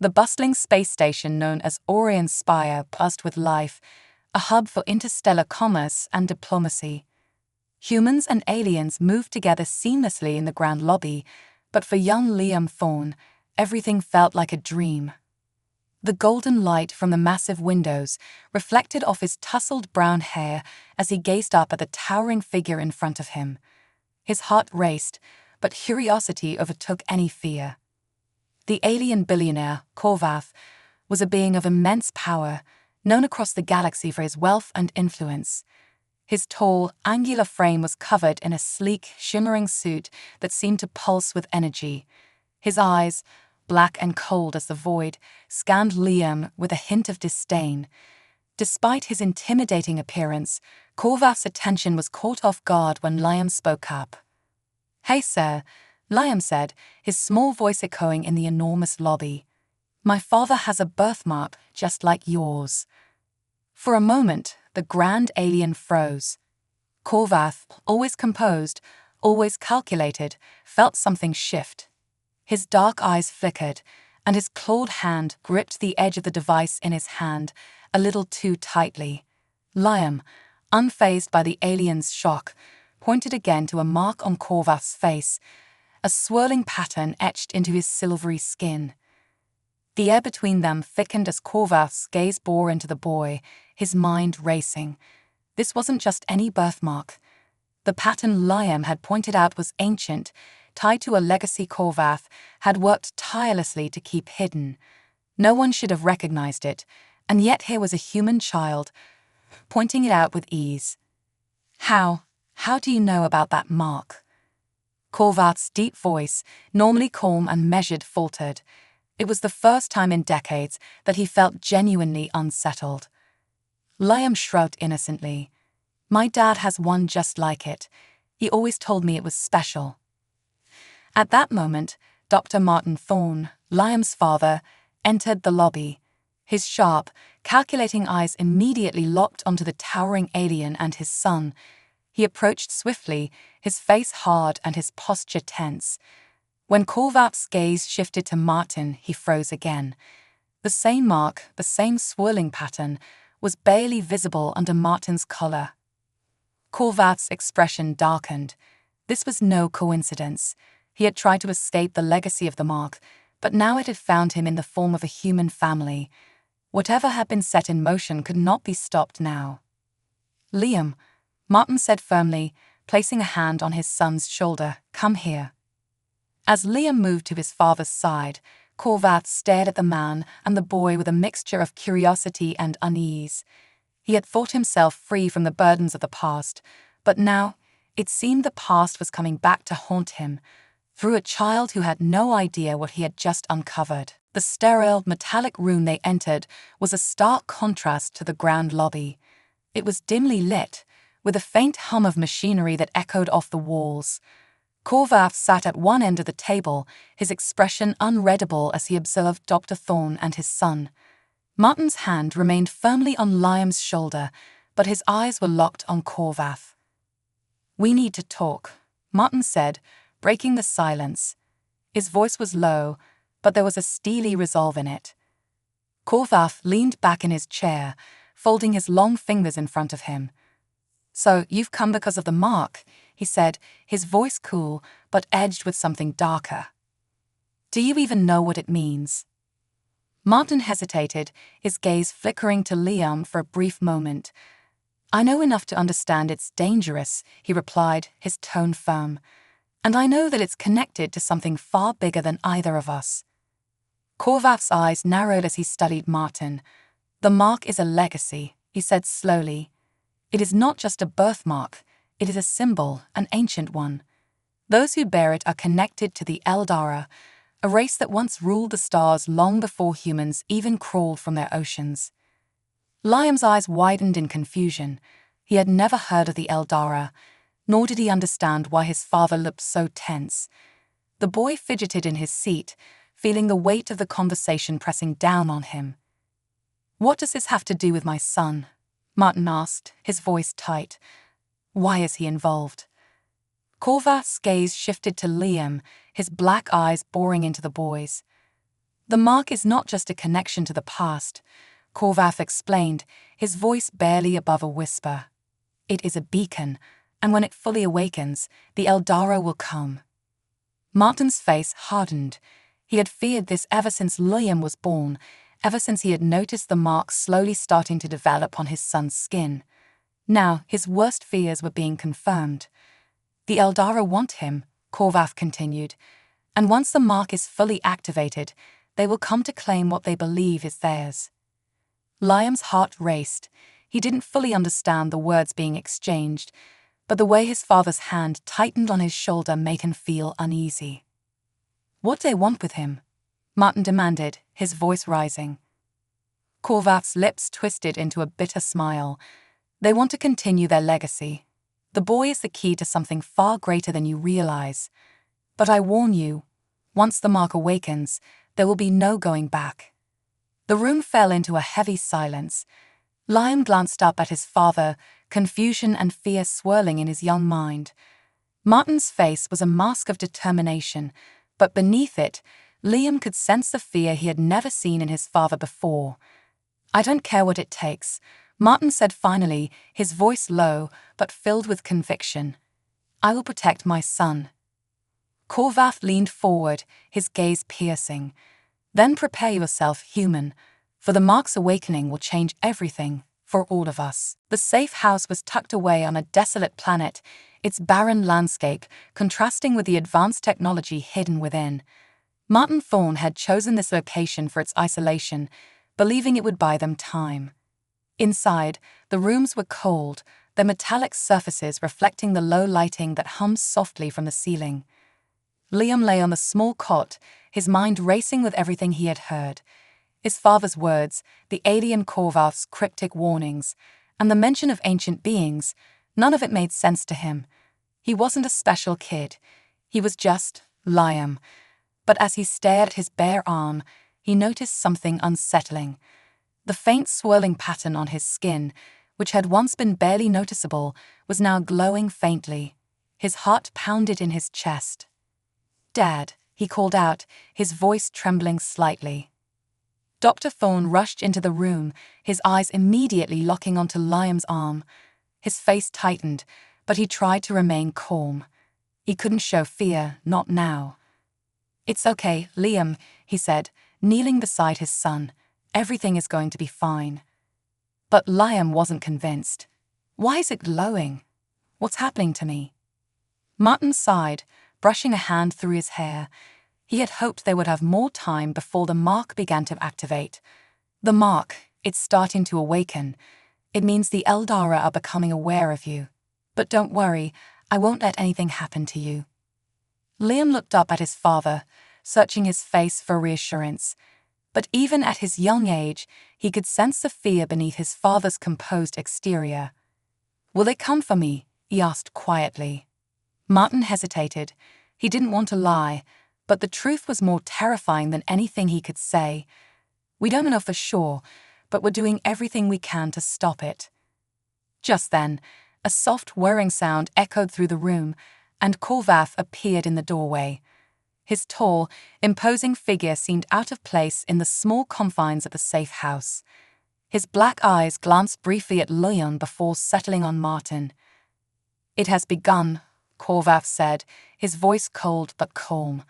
The bustling space station known as Orion Spire buzzed with life, a hub for interstellar commerce and diplomacy. Humans and aliens moved together seamlessly in the ground lobby, but for young Liam Thorne, everything felt like a dream. The golden light from the massive windows reflected off his tousled brown hair as he gazed up at the towering figure in front of him. His heart raced, but curiosity overtook any fear. The alien billionaire, Korvath, was a being of immense power, known across the galaxy for his wealth and influence. His tall, angular frame was covered in a sleek, shimmering suit that seemed to pulse with energy. His eyes, black and cold as the void, scanned Liam with a hint of disdain. Despite his intimidating appearance, Korvath's attention was caught off guard when Liam spoke up. "Hey, sir," Liam said, his small voice echoing in the enormous lobby. "My father has a birthmark just like yours." For a moment, the grand alien froze. Korvath, always composed, always calculated, felt something shift. His dark eyes flickered, and his clawed hand gripped the edge of the device in his hand a little too tightly. Liam, unfazed by the alien's shock, pointed again to a mark on Korvath's face, a swirling pattern etched into his silvery skin. The air between them thickened as Korvath's gaze bore into the boy, his mind racing. This wasn't just any birthmark. The pattern Liam had pointed out was ancient, tied to a legacy Korvath had worked tirelessly to keep hidden. No one should have recognized it, and yet here was a human child, pointing it out with ease. How do you know about that mark?" Korvath's deep voice, normally calm and measured, faltered. It was the first time in decades that he felt genuinely unsettled. Liam shrugged innocently. "My dad has one just like it. He always told me it was special." At that moment, Dr. Martin Thorne, Liam's father, entered the lobby. His sharp, calculating eyes immediately locked onto the towering alien and his son. He approached swiftly, his face hard and his posture tense. When Korvath's gaze shifted to Martin, he froze again. The same mark, the same swirling pattern, was barely visible under Martin's collar. Korvath's expression darkened. This was no coincidence. He had tried to escape the legacy of the mark, but now it had found him in the form of a human family. Whatever had been set in motion could not be stopped now. "Liam," Martin said firmly, placing a hand on his son's shoulder, "come here." As Liam moved to his father's side, Korvath stared at the man and the boy with a mixture of curiosity and unease. He had thought himself free from the burdens of the past, but now it seemed the past was coming back to haunt him, through a child who had no idea what he had just uncovered. The sterile, metallic room they entered was a stark contrast to the ground lobby. It was dimly lit, with a faint hum of machinery that echoed off the walls. Korvath sat at one end of the table, his expression unreadable as he observed Dr. Thorne and his son. Martin's hand remained firmly on Liam's shoulder, but his eyes were locked on Korvath. "We need to talk," Martin said, breaking the silence. His voice was low, but there was a steely resolve in it. Korvath leaned back in his chair, folding his long fingers in front of him. "So you've come because of the mark," he said, his voice cool but edged with something darker. "Do you even know what it means?" Martin hesitated, his gaze flickering to Liam for a brief moment. "I know enough to understand it's dangerous," he replied, his tone firm. "And I know that it's connected to something far bigger than either of us." Korvath's eyes narrowed as he studied Martin. "The mark is a legacy," he said slowly. "It is not just a birthmark, it is a symbol, an ancient one. Those who bear it are connected to the Eldara, a race that once ruled the stars long before humans even crawled from their oceans." Liam's eyes widened in confusion. He had never heard of the Eldara, nor did he understand why his father looked so tense. The boy fidgeted in his seat, feeling the weight of the conversation pressing down on him. "What does this have to do with my son?" Martin asked, his voice tight. "Why is he involved?" Korvath's gaze shifted to Liam, his black eyes boring into the boy's. The mark is not just a connection to the past, Korvath explained, his voice barely above a whisper. It is a beacon, and when it fully awakens, the Eldara will come. Martin's face hardened. He had feared this ever since Liam was born, ever since he had noticed the mark slowly starting to develop on his son's skin. Now, his worst fears were being confirmed. The Eldara want him, Korvath continued, and once the mark is fully activated, they will come to claim what they believe is theirs. Liam's heart raced. He didn't fully understand the words being exchanged, but the way his father's hand tightened on his shoulder made him feel uneasy. What do they want with him? Martin demanded, his voice rising. Korvath's lips twisted into a bitter smile. They want to continue their legacy. The boy is the key to something far greater than you realize. But I warn you, once the mark awakens, there will be no going back. The room fell into a heavy silence. Liam glanced up at his father, confusion and fear swirling in his young mind. Martin's face was a mask of determination, but beneath it, Liam could sense the fear he had never seen in his father before. I don't care what it takes, Martin said finally, his voice low but filled with conviction. I will protect my son. Korvath leaned forward, his gaze piercing. Then prepare yourself, human, for the mark's awakening will change everything for all of us. The safe house was tucked away on a desolate planet, its barren landscape contrasting with the advanced technology hidden within. Martin Thorne had chosen this location for its isolation, believing it would buy them time. Inside, the rooms were cold, their metallic surfaces reflecting the low lighting that hums softly from the ceiling. Liam lay on the small cot, his mind racing with everything he had heard. His father's words, the alien Korvath's cryptic warnings, and the mention of ancient beings, none of it made sense to him. He wasn't a special kid. He was just Liam. But as he stared at his bare arm, he noticed something unsettling. The faint swirling pattern on his skin, which had once been barely noticeable, was now glowing faintly. His heart pounded in his chest. Dad, he called out, his voice trembling slightly. Dr. Thorne rushed into the room, his eyes immediately locking onto Liam's arm. His face tightened, but he tried to remain calm. He couldn't show fear, not now. It's okay, Liam, he said, kneeling beside his son. Everything is going to be fine. But Liam wasn't convinced. Why is it glowing? What's happening to me? Martin sighed, brushing a hand through his hair. He had hoped they would have more time before the mark began to activate. The mark, it's starting to awaken. It means the Eldara are becoming aware of you. But don't worry, I won't let anything happen to you. Liam looked up at his father, searching his face for reassurance. But even at his young age, he could sense the fear beneath his father's composed exterior. Will they come for me? He asked quietly. Martin hesitated. He didn't want to lie, but the truth was more terrifying than anything he could say. We don't know for sure, but we're doing everything we can to stop it. Just then, a soft whirring sound echoed through the room, and Korvath appeared in the doorway. His tall, imposing figure seemed out of place in the small confines of the safe house. His black eyes glanced briefly at Liam before settling on Martin. It has begun, Korvath said, his voice cold but calm.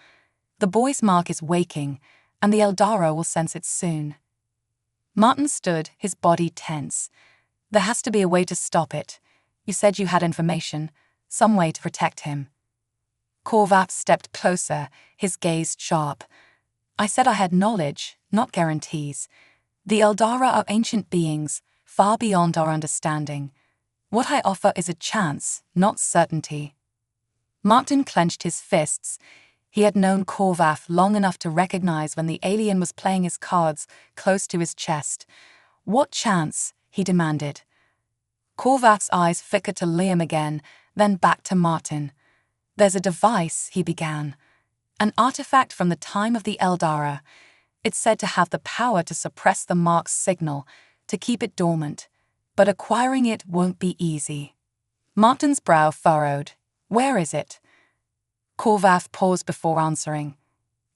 The boy's mark is waking, and the Eldara will sense it soon. Martin stood, his body tense. There has to be a way to stop it. You said you had information, some way to protect him. Korvath stepped closer, his gaze sharp. I said I had knowledge, not guarantees. The Eldara are ancient beings, far beyond our understanding. What I offer is a chance, not certainty. Martin clenched his fists. He had known Korvath long enough to recognize when the alien was playing his cards close to his chest. What chance? He demanded. Korvath's eyes flickered to Liam again, then back to Martin. There's a device, he began. An artifact from the time of the Eldara. It's said to have the power to suppress the mark's signal, to keep it dormant. But acquiring it won't be easy. Martin's brow furrowed. Where is it? Korvath paused before answering.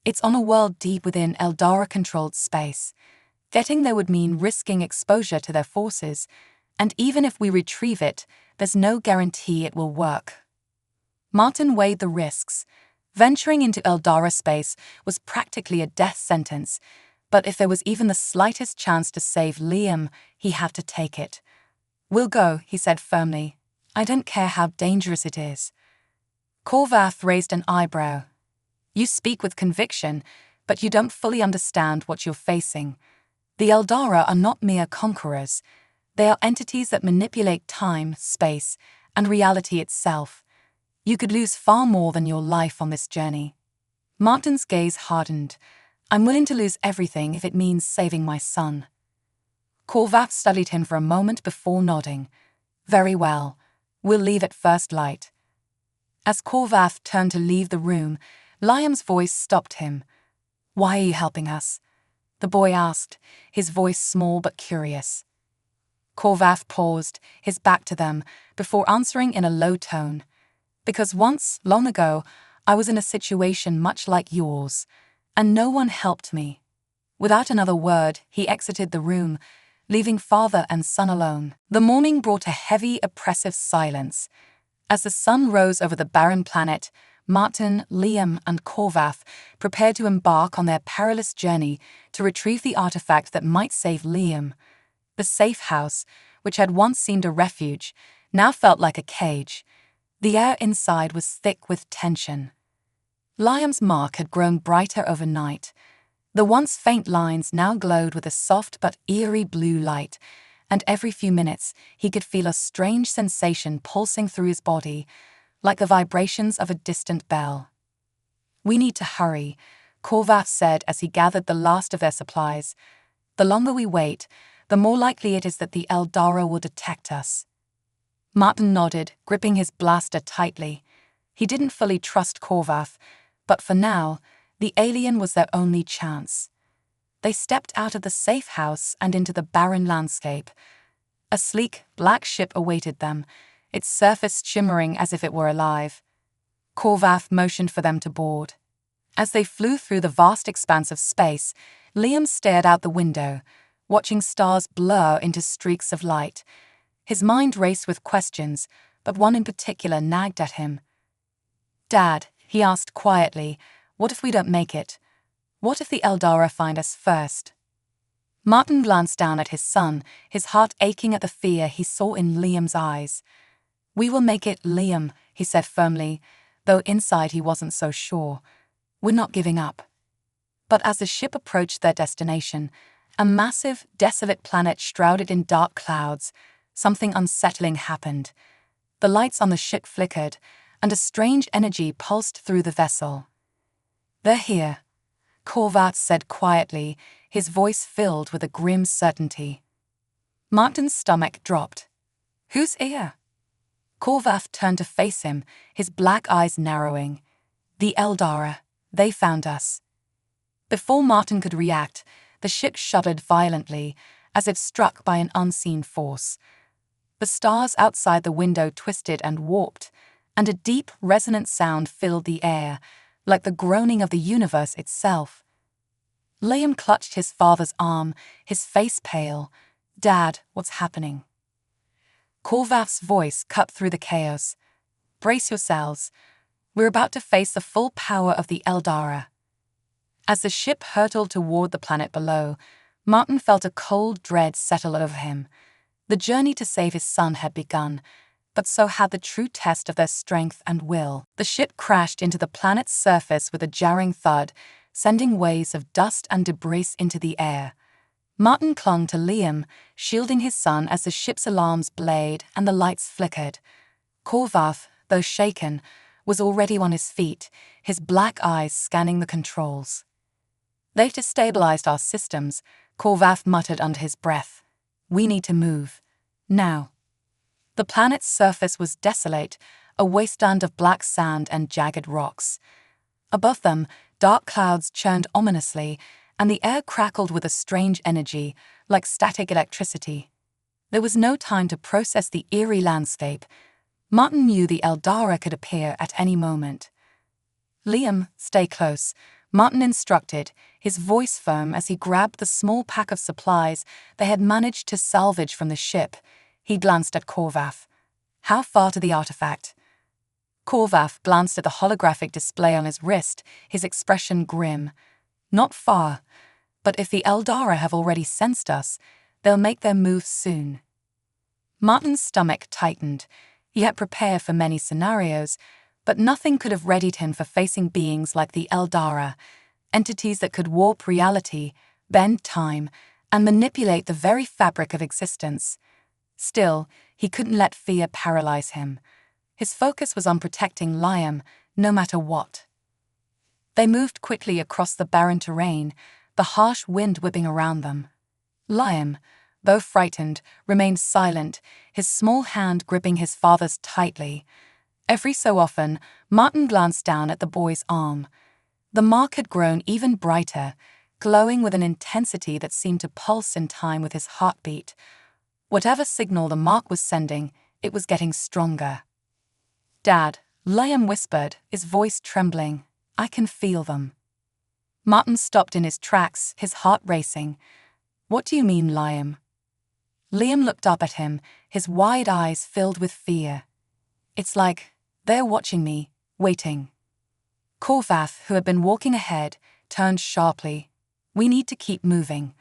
It's on a world deep within Eldara-controlled space. Getting there would mean risking exposure to their forces, and even if we retrieve it, there's no guarantee it will work. Martin weighed the risks. Venturing into Eldara space was practically a death sentence, but if there was even the slightest chance to save Liam, he had to take it. "We'll go," he said firmly. "I don't care how dangerous it is." Corvath raised an eyebrow. "You speak with conviction, but you don't fully understand what you're facing. The Eldara are not mere conquerors. They are entities that manipulate time, space, and reality itself. You could lose far more than your life on this journey." Martin's gaze hardened. "I'm willing to lose everything if it means saving my son." Corvath studied him for a moment before nodding. "Very well. We'll leave at first light." As Corvath turned to leave the room, Liam's voice stopped him. "Why are you helping us?" the boy asked, his voice small but curious. Corvath paused, his back to them, before answering in a low tone. "Because once, long ago, I was in a situation much like yours, and no one helped me." Without another word, he exited the room, leaving father and son alone. The morning brought a heavy, oppressive silence. As the sun rose over the barren planet, Martin, Liam, and Corvath prepared to embark on their perilous journey to retrieve the artifact that might save Liam. The safe house, which had once seemed a refuge, now felt like a cage. The air inside was thick with tension. Liam's mark had grown brighter overnight. The once faint lines now glowed with a soft but eerie blue light, and every few minutes he could feel a strange sensation pulsing through his body, like the vibrations of a distant bell. "We need to hurry," Corvath said as he gathered the last of their supplies. "The longer we wait, the more likely it is that the Eldara will detect us." Martin nodded, gripping his blaster tightly. He didn't fully trust Corvath, but for now, the alien was their only chance. They stepped out of the safe house and into the barren landscape. A sleek, black ship awaited them, its surface shimmering as if it were alive. Corvath motioned for them to board. As they flew through the vast expanse of space, Liam stared out the window, watching stars blur into streaks of light. His mind raced with questions, but one in particular nagged at him. "Dad," he asked quietly, "what if we don't make it? What if the Eldara find us first?" Martin glanced down at his son, his heart aching at the fear he saw in Liam's eyes. "We will make it, Liam," he said firmly, though inside he wasn't so sure. "We're not giving up." But as the ship approached their destination, a massive, desolate planet shrouded in dark clouds, something unsettling happened. The lights on the ship flickered, and a strange energy pulsed through the vessel. "They're here," Corvath said quietly, his voice filled with a grim certainty. Martin's stomach dropped. "Who's here?" Corvath turned to face him, his black eyes narrowing. "The Eldara. They found us." Before Martin could react, the ship shuddered violently, as if struck by an unseen force. The stars outside the window twisted and warped, and a deep, resonant sound filled the air, like the groaning of the universe itself. Liam clutched his father's arm, his face pale. "Dad, what's happening?" Corvath's voice cut through the chaos. "Brace yourselves. We're about to face the full power of the Eldara." As the ship hurtled toward the planet below, Martin felt a cold dread settle over him. The journey to save his son had begun, but so had the true test of their strength and will. The ship crashed into the planet's surface with a jarring thud, sending waves of dust and debris into the air. Martin clung to Liam, shielding his son as the ship's alarms blared and the lights flickered. Corvath, though shaken, was already on his feet, his black eyes scanning the controls. "They've destabilized our systems," Corvath muttered under his breath. "We need to move. Now." The planet's surface was desolate, a wasteland of black sand and jagged rocks. Above them, dark clouds churned ominously, and the air crackled with a strange energy, like static electricity. There was no time to process the eerie landscape. Martin knew the Eldara could appear at any moment. "Liam, stay close," Martin instructed, his voice firm as he grabbed the small pack of supplies they had managed to salvage from the ship. He glanced at Korvath. "How far to the artifact?" Korvath glanced at the holographic display on his wrist, his expression grim. "Not far, but if the Eldara have already sensed us, they'll make their move soon." Martin's stomach tightened. He had prepared for many scenarios, but nothing could have readied him for facing beings like the Eldara, entities that could warp reality, bend time, and manipulate the very fabric of existence. Still, he couldn't let fear paralyze him. His focus was on protecting Liam, no matter what. They moved quickly across the barren terrain, the harsh wind whipping around them. Liam, though frightened, remained silent, his small hand gripping his father's tightly. Every so often, Martin glanced down at the boy's arm. The mark had grown even brighter, glowing with an intensity that seemed to pulse in time with his heartbeat. Whatever signal the mark was sending, it was getting stronger. "Dad," Liam whispered, his voice trembling, "I can feel them." Martin stopped in his tracks, his heart racing. "What do you mean, Liam?" Liam looked up at him, his wide eyes filled with fear. "It's like they're watching me, waiting." Korvath, who had been walking ahead, turned sharply. "We need to keep moving.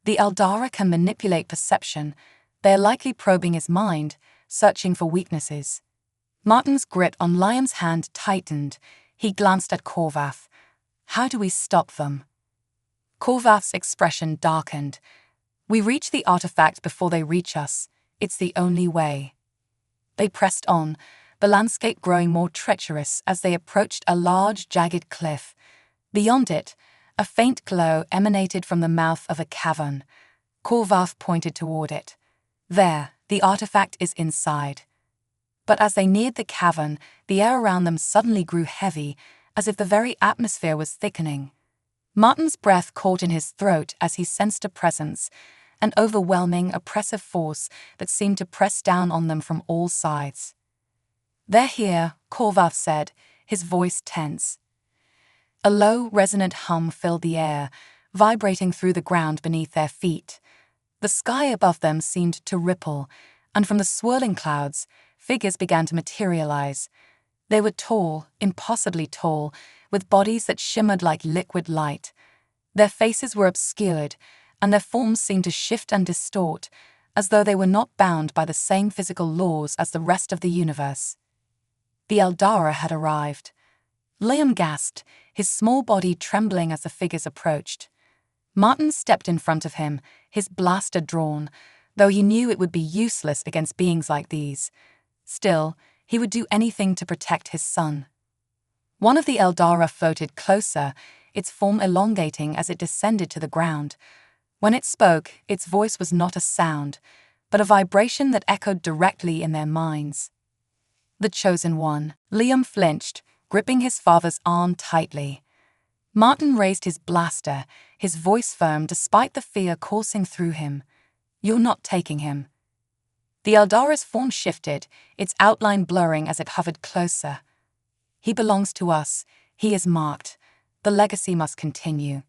The Eldara can manipulate perception. They're likely probing his mind, searching for weaknesses." Martin's grip on Liam's hand tightened. He glanced at Korvath. "How do we stop them?" Korvath's expression darkened. "We reach the artifact before they reach us. It's the only way." They pressed on, the landscape growing more treacherous as they approached a large, jagged cliff. Beyond it, a faint glow emanated from the mouth of a cavern. Korvath pointed toward it. "There, the artifact is inside." But as they neared the cavern, the air around them suddenly grew heavy, as if the very atmosphere was thickening. Martin's breath caught in his throat as he sensed a presence, an overwhelming, oppressive force that seemed to press down on them from all sides. "They're here," Korvath said, his voice tense. A low, resonant hum filled the air, vibrating through the ground beneath their feet. The sky above them seemed to ripple, and from the swirling clouds, figures began to materialize. They were tall, impossibly tall, with bodies that shimmered like liquid light. Their faces were obscured, and their forms seemed to shift and distort, as though they were not bound by the same physical laws as the rest of the universe. The Eldara had arrived. Liam gasped, his small body trembling as the figures approached. Martin stepped in front of him, his blaster drawn, though he knew it would be useless against beings like these. Still, he would do anything to protect his son. One of the Eldara floated closer, its form elongating as it descended to the ground. When it spoke, its voice was not a sound, but a vibration that echoed directly in their minds. "The Chosen One." Liam flinched, gripping his father's arm tightly. Martin raised his blaster, his voice firm despite the fear coursing through him. "You're not taking him." The Eldara's form shifted, its outline blurring as it hovered closer. "He belongs to us. He is marked. The legacy must continue."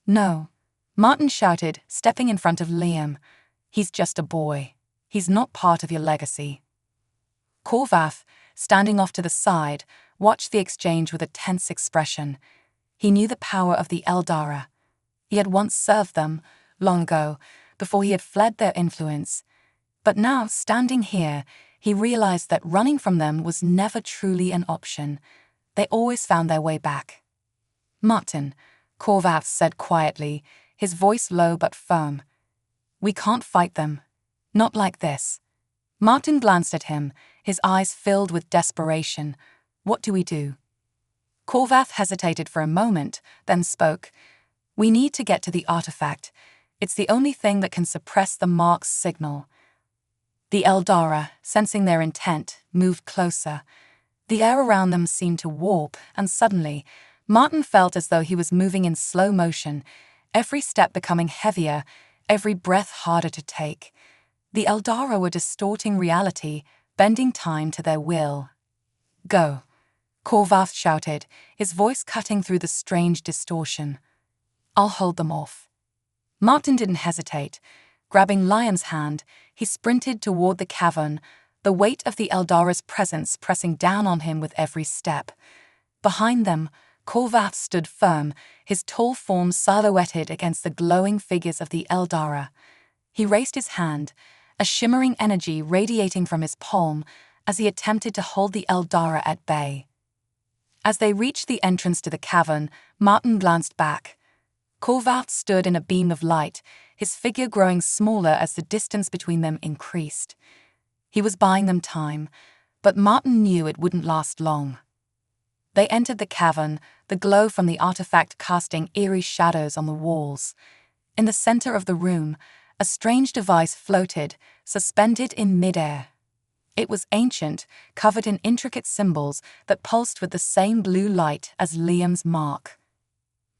"No," Martin shouted, stepping in front of Liam. "He's just a boy. He's not part of your legacy." Korvath, standing off to the side, watched the exchange with a tense expression. He knew the power of the Eldara. He had once served them, long ago, before he had fled their influence. But now, standing here, he realized that running from them was never truly an option. They always found their way back. "Martin," Korvath said quietly, his voice low but firm. "We can't fight them. Not like this." Martin glanced at him, his eyes filled with desperation. "What do we do?" Korvath hesitated for a moment, then spoke. "We need to get to the artifact. It's the only thing that can suppress the mark's signal." The Eldara, sensing their intent, moved closer. The air around them seemed to warp, and suddenly, Martin felt as though he was moving in slow motion, every step becoming heavier, every breath harder to take. The Eldara were distorting reality, bending time to their will. "Go." Corvath shouted, his voice cutting through the strange distortion. I'll hold them off. Martin didn't hesitate. Grabbing Liam's hand, he sprinted toward the cavern, the weight of the Eldara's presence pressing down on him with every step. Behind them, Corvath stood firm, his tall form silhouetted against the glowing figures of the Eldara. He raised his hand, a shimmering energy radiating from his palm as he attempted to hold the Eldara at bay. As they reached the entrance to the cavern, Martin glanced back. Corvath stood in a beam of light, his figure growing smaller as the distance between them increased. He was buying them time, but Martin knew it wouldn't last long. They entered the cavern, the glow from the artifact casting eerie shadows on the walls. In the center of the room, a strange device floated, suspended in midair. It was ancient, covered in intricate symbols that pulsed with the same blue light as Liam's mark.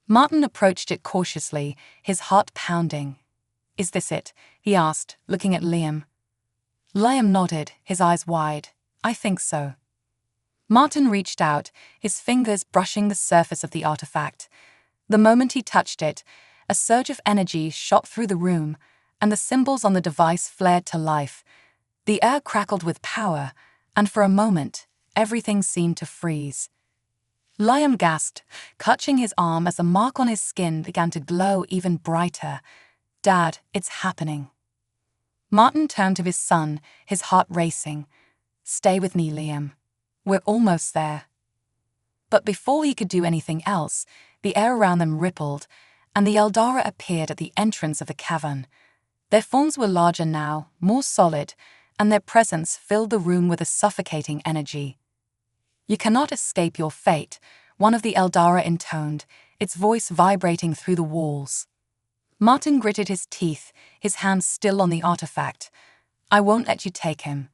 Martin approached it cautiously, his heart pounding. Is this it? He asked, looking at Liam. Liam nodded, his eyes wide. I think so. Martin reached out, his fingers brushing the surface of the artifact. The moment he touched it, a surge of energy shot through the room, and the symbols on the device flared to life. The air crackled with power, and for a moment, everything seemed to freeze. Liam gasped, clutching his arm as the mark on his skin began to glow even brighter. Dad, it's happening. Martin turned to his son, his heart racing. Stay with me, Liam. We're almost there. But before he could do anything else, the air around them rippled, and the Eldara appeared at the entrance of the cavern. Their forms were larger now, more solid, and their presence filled the room with a suffocating energy. You cannot escape your fate, one of the Eldara intoned, its voice vibrating through the walls. Martin gritted his teeth, his hands still on the artifact. I won't let you take him.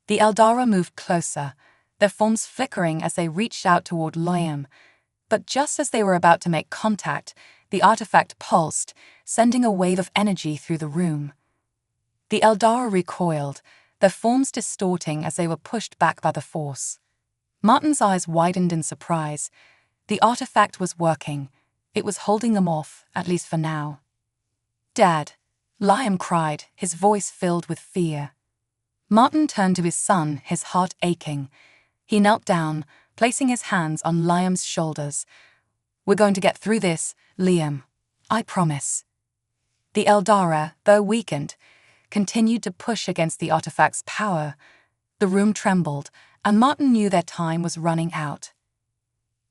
The Eldara moved closer, their forms flickering as they reached out toward Liam. But just as they were about to make contact, the artifact pulsed, sending a wave of energy through the room. The Eldara recoiled, their forms distorting as they were pushed back by the force. Martin's eyes widened in surprise. The artifact was working. It was holding them off, at least for now. Dad, Liam cried, his voice filled with fear. Martin turned to his son, his heart aching. He knelt down, placing his hands on Liam's shoulders. We're going to get through this, Liam. I promise. The Eldara, though weakened, continued to push against the artifact's power. The room trembled, and Martin knew their time was running out.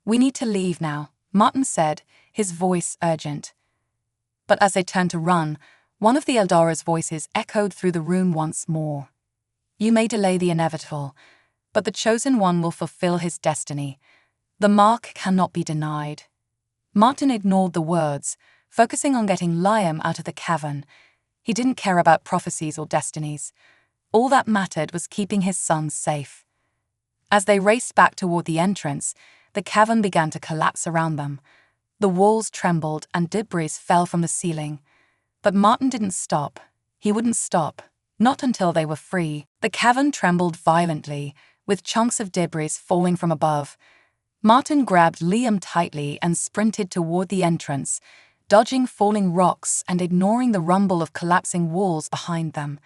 We need to leave now, Martin said, his voice urgent. But as they turned to run, one of the Eldara's voices echoed through the room once more. You may delay the inevitable, but the Chosen One will fulfill his destiny. The mark cannot be denied. Martin ignored the words, focusing on getting Liam out of the cavern. He didn't care about prophecies or destinies. All that mattered was keeping his son safe. As they raced back toward the entrance, the cavern began to collapse around them. The walls trembled and debris fell from the ceiling. But Martin didn't stop. He wouldn't stop. Not until they were free. The cavern trembled violently, with chunks of debris falling from above. Martin grabbed Liam tightly and sprinted toward the entrance, dodging falling rocks and ignoring the rumble of collapsing walls behind them.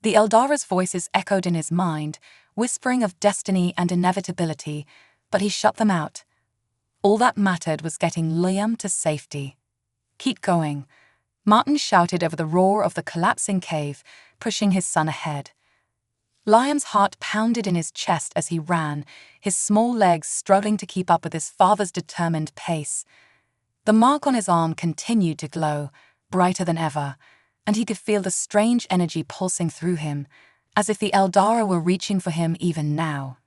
The Eldara's voices echoed in his mind, whispering of destiny and inevitability, but he shut them out. All that mattered was getting Liam to safety. Keep going, Martin shouted over the roar of the collapsing cave, pushing his son ahead. Liam's heart pounded in his chest as he ran, his small legs struggling to keep up with his father's determined pace. The mark on his arm continued to glow, brighter than ever, and he could feel the strange energy pulsing through him, as if the Eldara were reaching for him even now.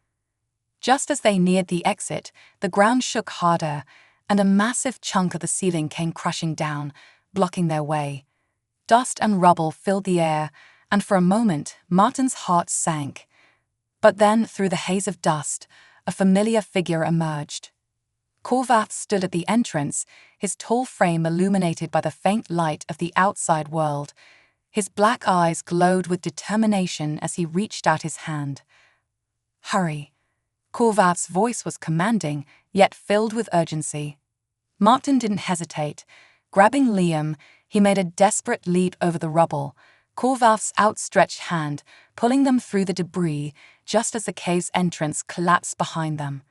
Just as they neared the exit, the ground shook harder, and a massive chunk of the ceiling came crashing down, blocking their way. Dust and rubble filled the air, and for a moment, Martin's heart sank. But then, through the haze of dust, a familiar figure emerged. Corvath stood at the entrance, his tall frame illuminated by the faint light of the outside world. His black eyes glowed with determination as he reached out his hand. Hurry. Corvath's voice was commanding, yet filled with urgency. Martin didn't hesitate. Grabbing Liam, he made a desperate leap over the rubble, Corvath's outstretched hand pulling them through the debris just as the cave's entrance collapsed behind them.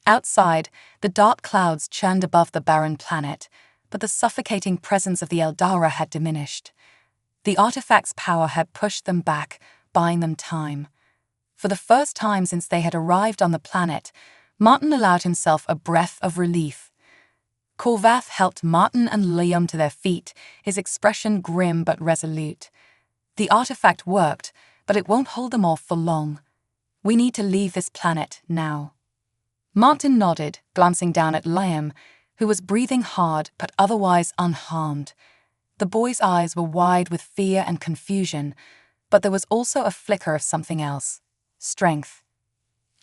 Outside, the dark clouds churned above the barren planet, but the suffocating presence of the Eldara had diminished. The artifact's power had pushed them back, buying them time. For the first time since they had arrived on the planet, Martin allowed himself a breath of relief. Corvath helped Martin and Liam to their feet, his expression grim but resolute. The artifact worked, but it won't hold them off for long. We need to leave this planet now. Martin nodded, glancing down at Liam, who was breathing hard but otherwise unharmed. The boy's eyes were wide with fear and confusion, but there was also a flicker of something else. Strength.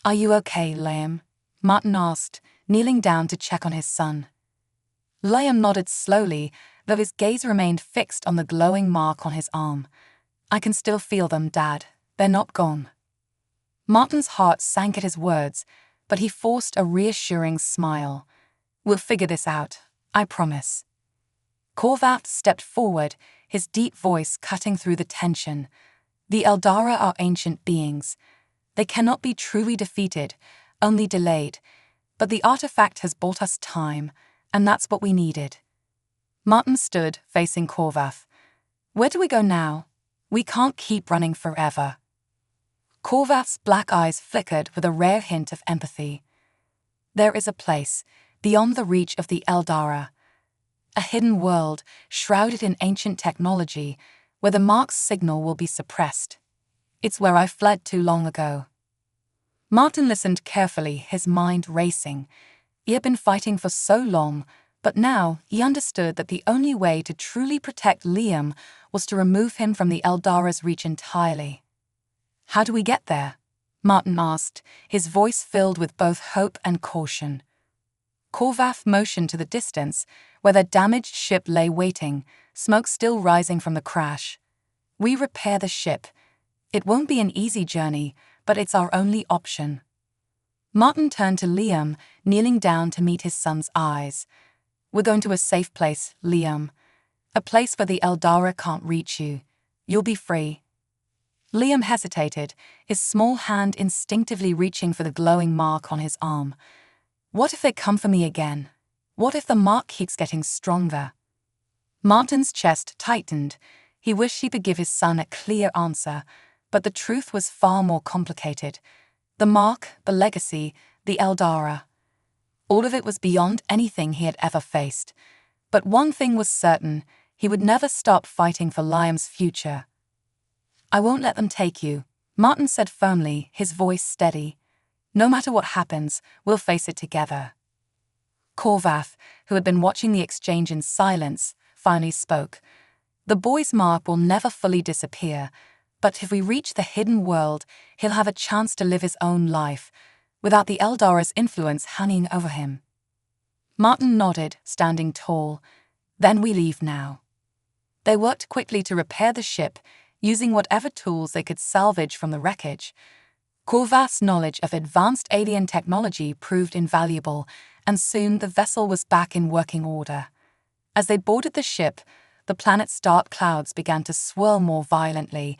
"Are you okay, Liam?" Martin asked, kneeling down to check on his son. Liam nodded slowly, though his gaze remained fixed on the glowing mark on his arm. "I can still feel them, Dad. They're not gone." Martin's heart sank at his words, but he forced a reassuring smile. "We'll figure this out, I promise." Corvath stepped forward, his deep voice cutting through the tension. "The Eldara are ancient beings. They cannot be truly defeated, only delayed. But the artifact has bought us time, and that's what we needed." Martin stood, facing Corvath. "Where do we go now? We can't keep running forever." Corvath's black eyes flickered with a rare hint of empathy. "There is a place, beyond the reach of the Eldara. A hidden world, shrouded in ancient technology, where the mark's signal will be suppressed. It's where I fled too long ago." Martin listened carefully, his mind racing. He had been fighting for so long, but now he understood that the only way to truly protect Liam was to remove him from the Eldara's reach entirely. "How do we get there?" Martin asked, his voice filled with both hope and caution. Corvath motioned to the distance, where their damaged ship lay waiting, smoke still rising from the crash. "We repair the ship. It won't be an easy journey, but it's our only option." Martin turned to Liam, kneeling down to meet his son's eyes. "We're going to a safe place, Liam. A place where the Eldara can't reach you. You'll be free." Liam hesitated, his small hand instinctively reaching for the glowing mark on his arm. "What if they come for me again? What if the mark keeps getting stronger?" Martin's chest tightened. He wished he could give his son a clear answer, but the truth was far more complicated. The mark, the legacy, the Eldara. All of it was beyond anything he had ever faced. But one thing was certain, he would never stop fighting for Liam's future. "I won't let them take you," Martin said firmly, his voice steady. "No matter what happens, we'll face it together." Corvath, who had been watching the exchange in silence, finally spoke. "The boy's mark will never fully disappear, but if we reach the hidden world, he'll have a chance to live his own life, without the Eldara's influence hanging over him." Martin nodded, standing tall. "Then we leave now." They worked quickly to repair the ship, using whatever tools they could salvage from the wreckage. Corvath's knowledge of advanced alien technology proved invaluable, and soon the vessel was back in working order. As they boarded the ship, the planet's dark clouds began to swirl more violently,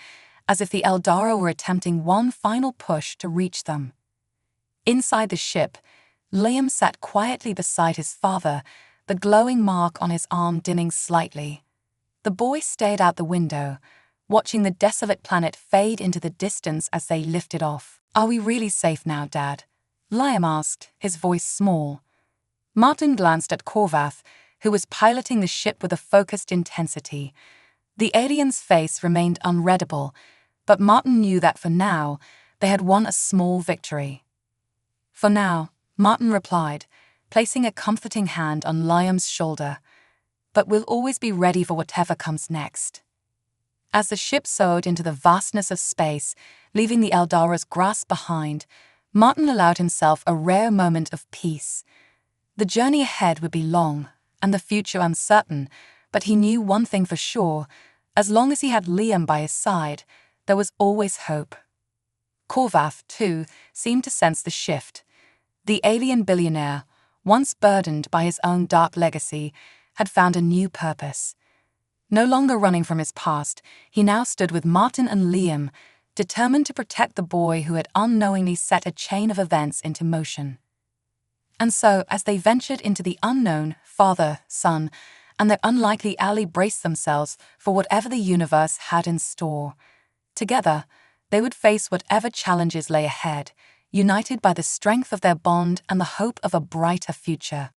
as if the Eldara were attempting one final push to reach them. Inside the ship, Liam sat quietly beside his father, the glowing mark on his arm dimming slightly. The boy stared out the window, watching the desolate planet fade into the distance as they lifted off. "Are we really safe now, Dad?" Liam asked, his voice small. Martin glanced at Corvath, who was piloting the ship with a focused intensity. The alien's face remained unreadable, but Martin knew that for now, they had won a small victory. "For now," Martin replied, placing a comforting hand on Liam's shoulder. "But we'll always be ready for whatever comes next." As the ship soared into the vastness of space, leaving the Eldara's grasp behind, Martin allowed himself a rare moment of peace. The journey ahead would be long, and the future uncertain, but he knew one thing for sure: as long as he had Liam by his side, there was always hope. Korvath, too, seemed to sense the shift. The alien billionaire, once burdened by his own dark legacy, had found a new purpose. No longer running from his past, he now stood with Martin and Liam, determined to protect the boy who had unknowingly set a chain of events into motion. And so, as they ventured into the unknown, father, son, and their unlikely ally braced themselves for whatever the universe had in store. Together, they would face whatever challenges lay ahead, united by the strength of their bond and the hope of a brighter future.